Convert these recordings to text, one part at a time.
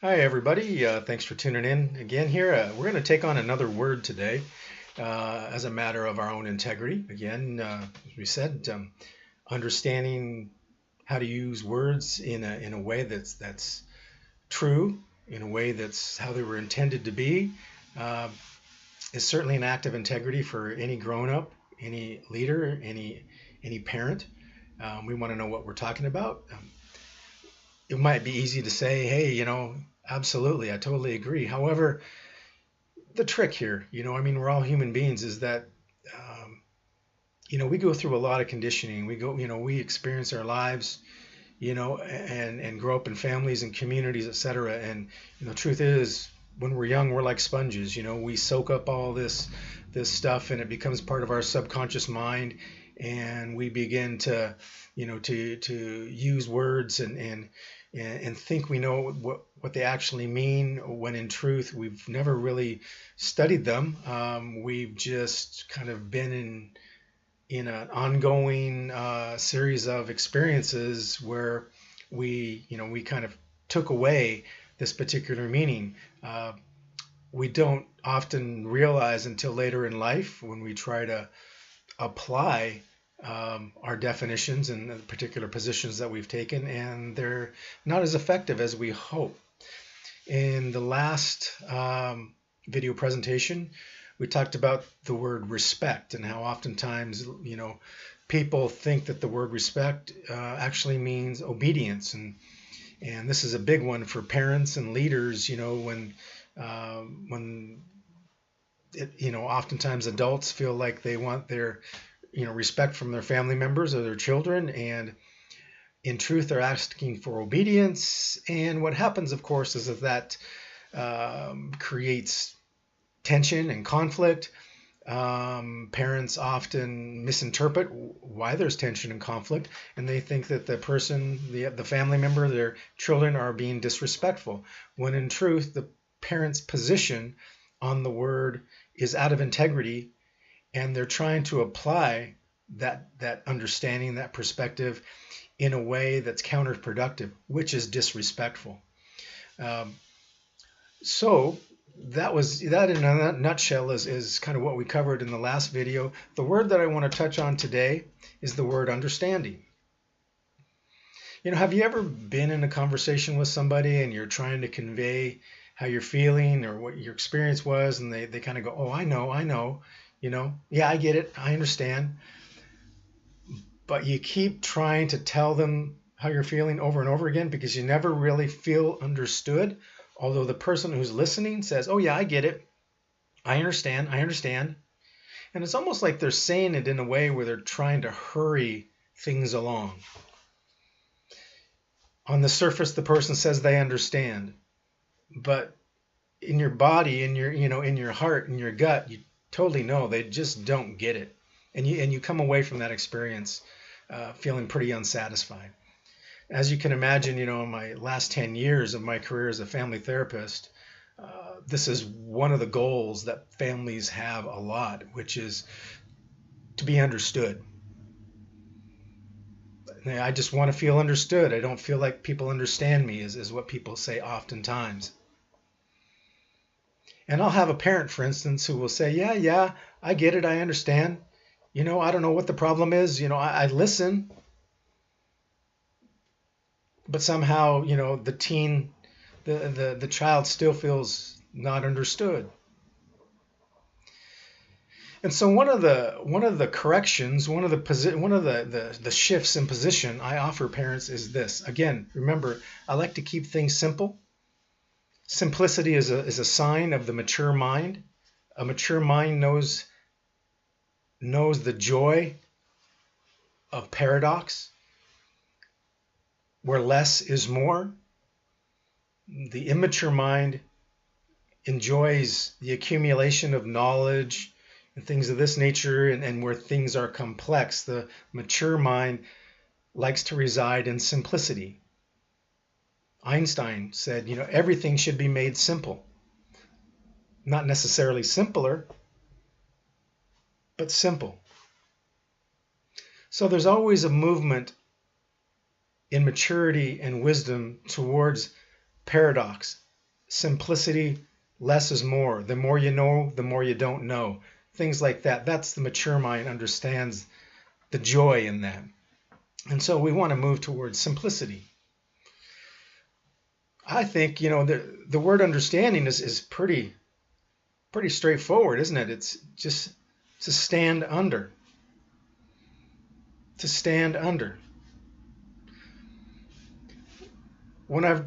Hi, everybody. Thanks for tuning in again here. We're going to take on another word today as a matter of our own integrity. Again, as we said, understanding how to use words in a way that's true, in a way that's how they were intended to be, uh, is certainly an act of integrity for any grown up, any leader, any parent. We want to know what we're talking about. It might be easy to say, hey, absolutely, I totally agree. However, the trick here, we're all human beings, is that, um, we go through a lot of conditioning. We experience our lives, and grow up in families and communities, etc. And, truth is, when we're young, we're like sponges. We soak up all this stuff, and it becomes part of our subconscious mind, and we begin to, to use words and think we know what they actually mean, when in truth we've never really studied them. We've just kind of been in an ongoing series of experiences where we kind of took away this particular meaning. We don't often realize until later in life, when we try to apply our definitions and the particular positions that we've taken, and they're not as effective as we hope. In the last video presentation, we talked about the word respect and how oftentimes, people think that the word respect actually means obedience, and this is a big one for parents and leaders. When oftentimes adults feel like they want their respect from their family members or their children, and in truth they're asking for obedience. And what happens, of course, is that creates tension and conflict. Parents often misinterpret why there's tension and conflict, and they think that the person, the family member, their children, are being disrespectful, when in truth the parent's position on the word is out of integrity, and they're trying to apply that understanding, that perspective, in a way that's counterproductive, which is disrespectful. Um, so that in a nutshell is kind of what we covered in the last video. The word that I want to touch on today is the word understanding. Have you ever been in a conversation with somebody and you're trying to convey how you're feeling or what your experience was, and they kind of go, oh, I know, yeah, I get it, I understand. But you keep trying to tell them how you're feeling over and over again because you never really feel understood. Although the person who's listening says, oh, yeah, I get it. I understand. And it's almost like they're saying it in a way where they're trying to hurry things along. On the surface, the person says they understand. But in your body, in your heart, in your gut, you totally know they just don't get it. And you come away from that experience feeling pretty unsatisfied. As you can imagine, in my last 10 years of my career as a family therapist, this is one of the goals that families have a lot, which is to be understood. I just want to feel understood. I don't feel like people understand me, is what people say oftentimes. And I'll have a parent, for instance, who will say, yeah, I get it, I understand. I don't know what the problem is. I listen. But somehow, the child still feels not understood. And so one of the corrections, one of the shifts in position I offer parents is this. Again, remember, I like to keep things simple. Simplicity is a sign of the mature mind. A mature mind knows the joy of paradox, where less is more. The immature mind enjoys the accumulation of knowledge and things of this nature, and where things are complex. The mature mind likes to reside in simplicity. Einstein said, everything should be made simple. Not necessarily simpler, but simple. So there's always a movement in maturity and wisdom towards paradox, simplicity, less is more. The more you know, the more you don't know. Things like that. That's the mature mind understands the joy in that. And so we want to move towards simplicity. I think, the word understanding is pretty straightforward, isn't it? It's just to stand under. To stand under. When I've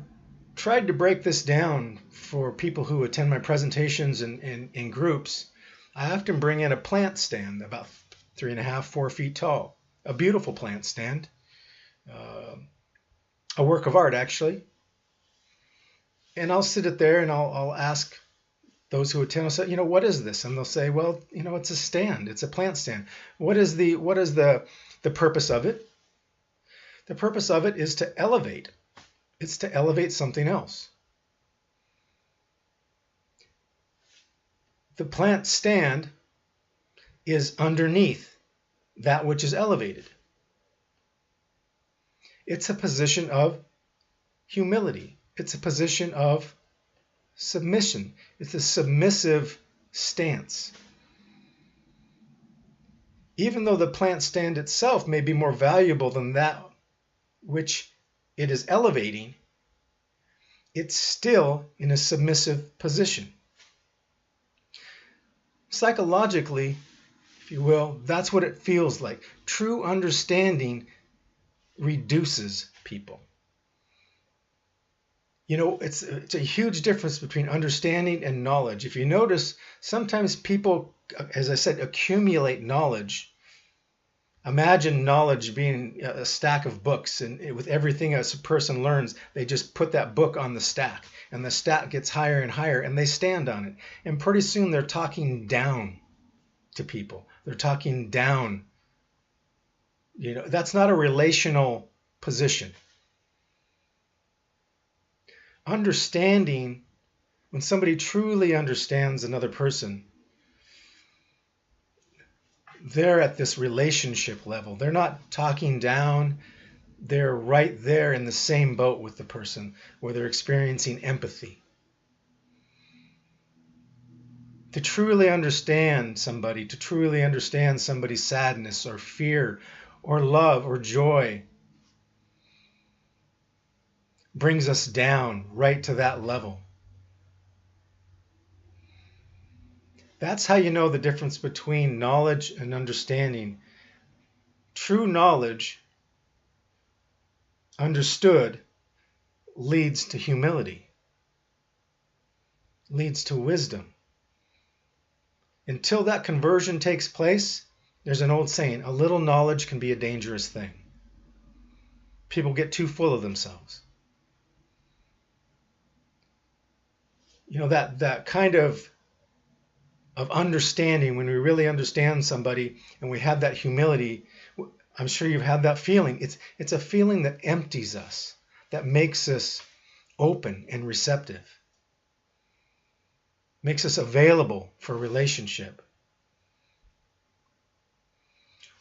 tried to break this down for people who attend my presentations in groups, I often bring in a plant stand about 3.5, 4 feet tall. A beautiful plant stand. A work of art, actually. And I'll sit it there and I'll ask those who attend, I'll say, what is this? And they'll say, well, it's a stand. It's a plant stand. What is the purpose of it? The purpose of it is to elevate. It's to elevate something else. The plant stand is underneath that which is elevated. It's a position of humility. It's a position of submission. It's a submissive stance. Even though the plant stand itself may be more valuable than that which it is elevating, it's still in a submissive position. Psychologically, if you will, that's what it feels like. True understanding reduces people. It's a huge difference between understanding and knowledge. If you notice, sometimes people, as I said, accumulate knowledge. Imagine knowledge being a stack of books, and with everything a person learns, they just put that book on the stack, and the stack gets higher and higher, and they stand on it. And pretty soon they're talking down to people. They're talking down. That's not a relational position. Understanding, when somebody truly understands another person, they're at this relationship level. They're not talking down. They're right there in the same boat with the person, where they're experiencing empathy. To truly understand somebody, to truly understand somebody's sadness or fear or love or joy, brings us down right to that level. That's how you know the difference between knowledge and understanding. True knowledge, understood, leads to humility, leads to wisdom. Until that conversion takes place, there's an old saying, a little knowledge can be a dangerous thing. People get too full of themselves. That kind of understanding, when we really understand somebody and we have that humility, I'm sure you've had that feeling. It's a feeling that empties us, that makes us open and receptive, makes us available for relationship.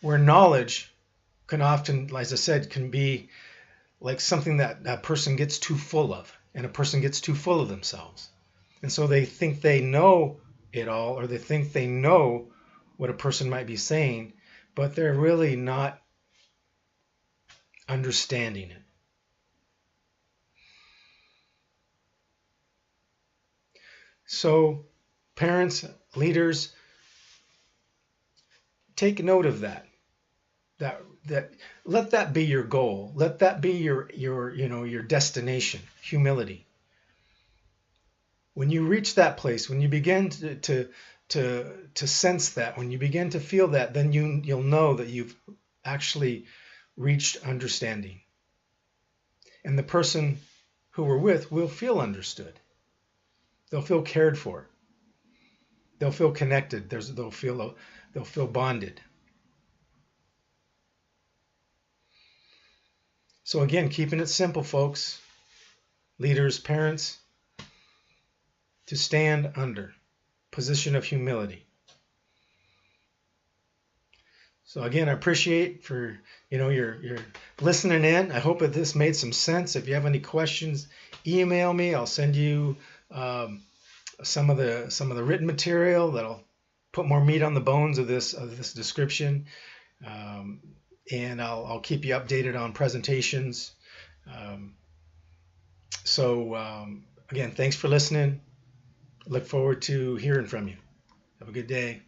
Where knowledge can often, as I said, can be like something that a person gets too full of, and a person gets too full of themselves. And so they think they know it all, or they think they know what a person might be saying, but they're really not understanding it. So parents, leaders, take note of that. That let that be your goal. Let that be your destination, humility. When you reach that place, when you begin to sense that, when you begin to feel that, then you'll know that you've actually reached understanding. And the person who we're with will feel understood. They'll feel cared for. They'll feel connected. They'll feel bonded. So again, keeping it simple, folks, leaders, parents, to stand under, position of humility. So again, I appreciate for your listening in. I hope that this made some sense. If you have any questions, email me. I'll send you some of the written material that'll put more meat on the bones of this description. Um, and I'll keep you updated on presentations. Um, again, thanks for listening. Look forward to hearing from you. Have a good day.